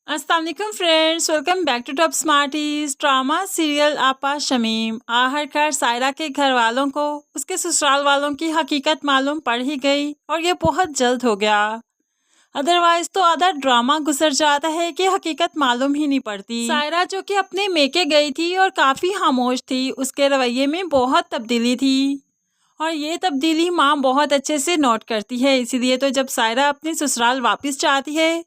अस्सलाम वालेकुम friends, welcome back to top smarties. Drama serial Apa Shamim. आखिरकार सायरा के घर वालों को उसके ससुराल वालों की हकीकत मालूम पड़ ही गई और ये बहुत जल्द हो गया। अदरवाइज तो आधा ड्रामा गुजर जाता है कि हकीकत मालूम ही नहीं पड़ती। सायरा जो कि अपने मेके गई थी और काफ़ी खामोश थी, उसके रवैये में बहुत तब्दीली थी और ये तब्दीली माँ बहुत अच्छे से नोट करती है। इसीलिए तो जब सायरा अपने ससुराल वापस चाहती है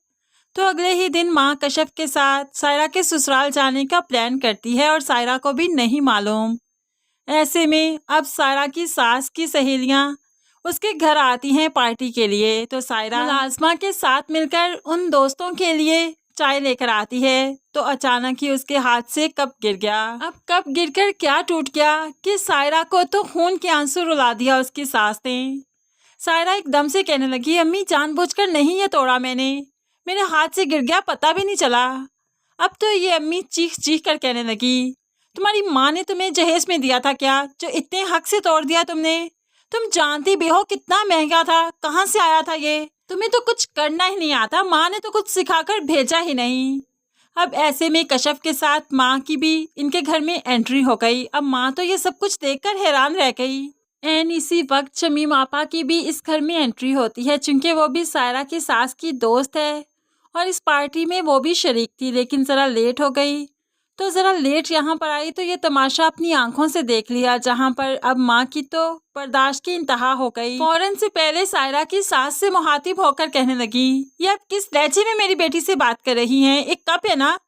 तो अगले ही दिन माँ कश्यप के साथ सायरा के ससुराल जाने का प्लान करती है और सायरा को भी नहीं मालूम। ऐसे में अब सायरा की सास की सहेलियाँ उसके घर आती हैं पार्टी के लिए, तो सायरा मुलाजमा के साथ मिलकर उन दोस्तों के लिए चाय लेकर आती है तो अचानक ही उसके हाथ से कप गिर गया। अब कप गिरकर क्या टूट गया कि सायरा को तो खून के आंसू रुला दिया उसकी सास ने। सायरा एकदम से कहने लगी, अम्मी जानबूझकर नहीं ये तोड़ा मैंने, मेरे हाथ से गिर गया, पता भी नहीं चला। अब तो ये अम्मी चीख चीख कर कहने लगी, तुम्हारी माँ ने तुम्हें जहेज में दिया था क्या, जो इतने हक से तोड़ दिया तुमने? तुम जानती भी हो कितना महंगा था, कहाँ से आया था ये? तुम्हें तो कुछ करना ही नहीं आता, माँ ने तो कुछ सिखाकर भेजा ही नहीं। अब ऐसे में कश्यप के साथ माँ की भी इनके घर में एंट्री हो गई। अब माँ तो ये सब कुछ देखकर हैरान रह गई। एंड इसी वक्त शमीम आपा की भी इस घर में एंट्री होती है, चूंकि वो भी सायरा की सास की दोस्त है और इस पार्टी में वो भी शरीक थी, लेकिन ज़रा लेट हो गई। तो ज़रा लेट यहाँ पर आई तो ये तमाशा अपनी आंखों से देख लिया, जहाँ पर अब माँ की तो बर्दाश्त की इंतहा हो गई। फौरन से पहले सायरा की सास से मुखातिब होकर कहने लगी, ये आप किस लहजे में मेरी बेटी से बात कर रही हैं? एक कप है ना,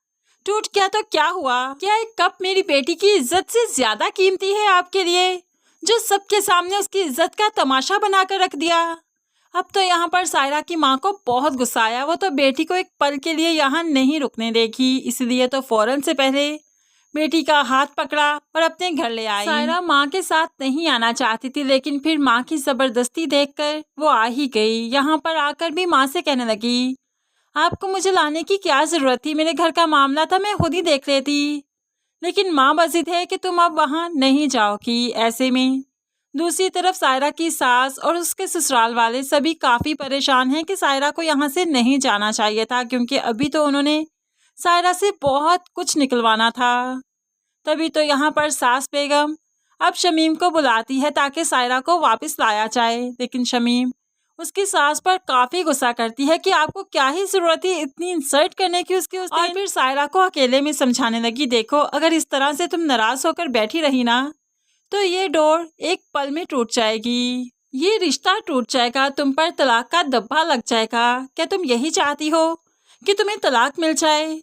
टूट गया तो क्या हुआ? क्या एक कप मेरी बेटी की इज्जत से ज्यादा कीमती है आपके लिए, जो सबके सामने उसकी इज्जत का तमाशा बनाकर रख दिया? अब तो यहाँ पर सायरा की माँ को बहुत गुस्सा आया। वो तो बेटी को एक पल के लिए यहाँ नहीं रुकने देगी, इसलिए तो फौरन से पहले बेटी का हाथ पकड़ा और अपने घर ले आई। सायरा माँ के साथ नहीं आना चाहती थी, लेकिन फिर माँ की जबरदस्ती देखकर वो आ ही गई। यहाँ पर आकर भी माँ से कहने लगी, आपको मुझे लाने की क्या जरूरत थी? मेरे घर का मामला था, मैं खुद ही देख लेती। लेकिन माँ बजिद है कि तुम अब वहाँ नहीं जाओगी। ऐसे में दूसरी तरफ सायरा की सास और उसके ससुराल वाले सभी काफ़ी परेशान हैं कि सायरा को यहाँ से नहीं जाना चाहिए था, क्योंकि अभी तो उन्होंने सायरा से बहुत कुछ निकलवाना था। तभी तो यहाँ पर सास बेगम अब शमीम को बुलाती है ताकि सायरा को वापस लाया जाए, लेकिन शमीम उसकी सास पर काफ़ी गुस्सा करती है कि आपको क्या ही ज़रूरत थी इतनी इंसल्ट करने की उसकी उस दिन। और फिर सायरा को अकेले में समझाने लगी, देखो अगर इस तरह से तुम नाराज़ होकर बैठी रही ना तो ये डोर एक पल में टूट जाएगी, ये रिश्ता टूट जाएगा, तुम पर तलाक का धब्बा लग जाएगा। क्या तुम यही चाहती हो कि तुम्हें तलाक मिल जाए?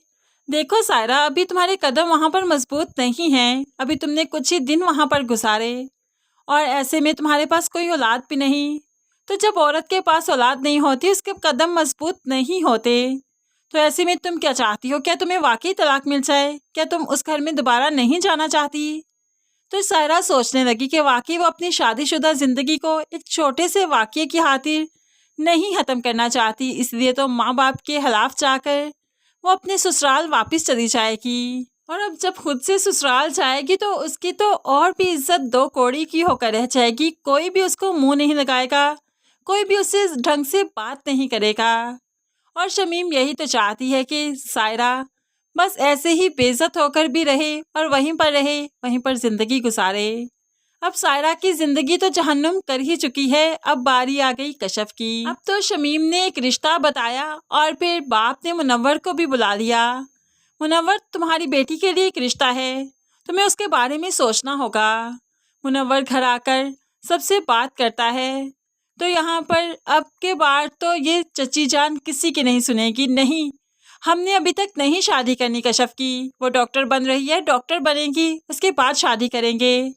देखो सायरा, अभी तुम्हारे कदम वहाँ पर मजबूत नहीं हैं, अभी तुमने कुछ ही दिन वहाँ पर गुजारे और ऐसे में तुम्हारे पास कोई औलाद भी नहीं। तो जब औरत के पास औलाद नहीं होती, उसके कदम मजबूत नहीं होते। तो ऐसे में तुम क्या चाहती हो? क्या तुम्हें वाकई तलाक मिल जाए? क्या तुम उस घर में दोबारा नहीं जाना चाहती? तो सायरा सोचने लगी कि वाकई वो अपनी शादीशुदा ज़िंदगी को एक छोटे से वाक़ये की खातिर नहीं ख़त्म करना चाहती, इसलिए तो माँ बाप के खिलाफ जाकर वो अपने ससुराल वापस चली जाएगी। और अब जब खुद से ससुराल जाएगी तो उसकी तो और भी इज्जत दो कौड़ी की होकर रह जाएगी। कोई भी उसको मुंह नहीं लगाएगा, कोई भी उससे ढंग से बात नहीं करेगा। और शमीम यही तो चाहती है कि सायरा बस ऐसे ही बेइज्जत होकर भी रहे और वहीं पर रहे, वहीं पर ज़िंदगी गुजारे। अब सायरा की ज़िंदगी तो जहन्नुम कर ही चुकी है, अब बारी आ गई कश्यप की। अब तो शमीम ने एक रिश्ता बताया और फिर बाप ने मुनव्वर को भी बुला लिया। मुनव्वर, तुम्हारी बेटी के लिए एक रिश्ता है, तुम्हें उसके बारे में सोचना होगा। मुनव्वर घर आकर सबसे बात करता है तो यहाँ पर अब के बार तो ये चची जान किसी की नहीं सुनेगी। नहीं, हमने अभी तक नहीं शादी करनी कश्यप की, वो डॉक्टर बन रही है, डॉक्टर बनेगी उसके बाद शादी करेंगे।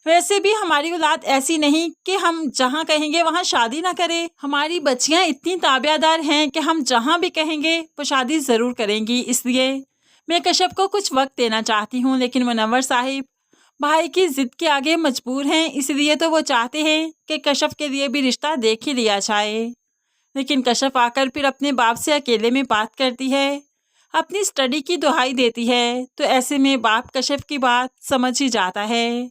वैसे भी हमारी औलाद ऐसी नहीं कि हम जहाँ कहेंगे वहाँ शादी ना करें। हमारी बच्चियाँ इतनी ताबियादार हैं कि हम जहाँ भी कहेंगे वो शादी ज़रूर करेंगी। इसलिए मैं कश्यप को कुछ वक्त देना चाहती हूँ, लेकिन मुनव्वर साहिब भाई की ज़िद के आगे मजबूर हैं, इसलिए तो वो चाहते हैं कि कश्यप के लिए भी रिश्ता देख ही लिया जाए। लेकिन कश्यप आकर फिर अपने बाप से अकेले में बात करती है, अपनी स्टडी की दुहाई देती है। तो ऐसे में बाप कश्यप की बात समझ ही जाता है।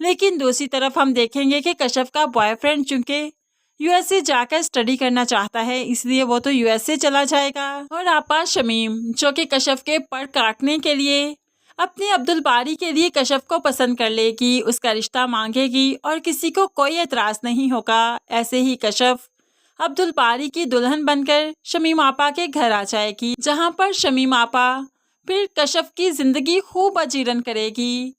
लेकिन दूसरी तरफ हम देखेंगे कि कश्यप का बॉयफ्रेंड चूँकि यूएसए जाकर स्टडी करना चाहता है, इसलिए वो तो यूएसए चला जाएगा। और आपा शमीम जो कि कशफ के पर काटने के लिए अपनी अब्दुल बारी के लिए कशफ को पसंद कर लेगी, उसका रिश्ता मांगेगी और किसी को कोई एतराज़ नहीं होगा। ऐसे ही कशफ अब्दुल बारी की दुल्हन बनकर शमीम आपा के घर आ जाएगी, जहाँ पर शमीम आपा फिर कशफ की जिंदगी खूब अजीरन करेगी।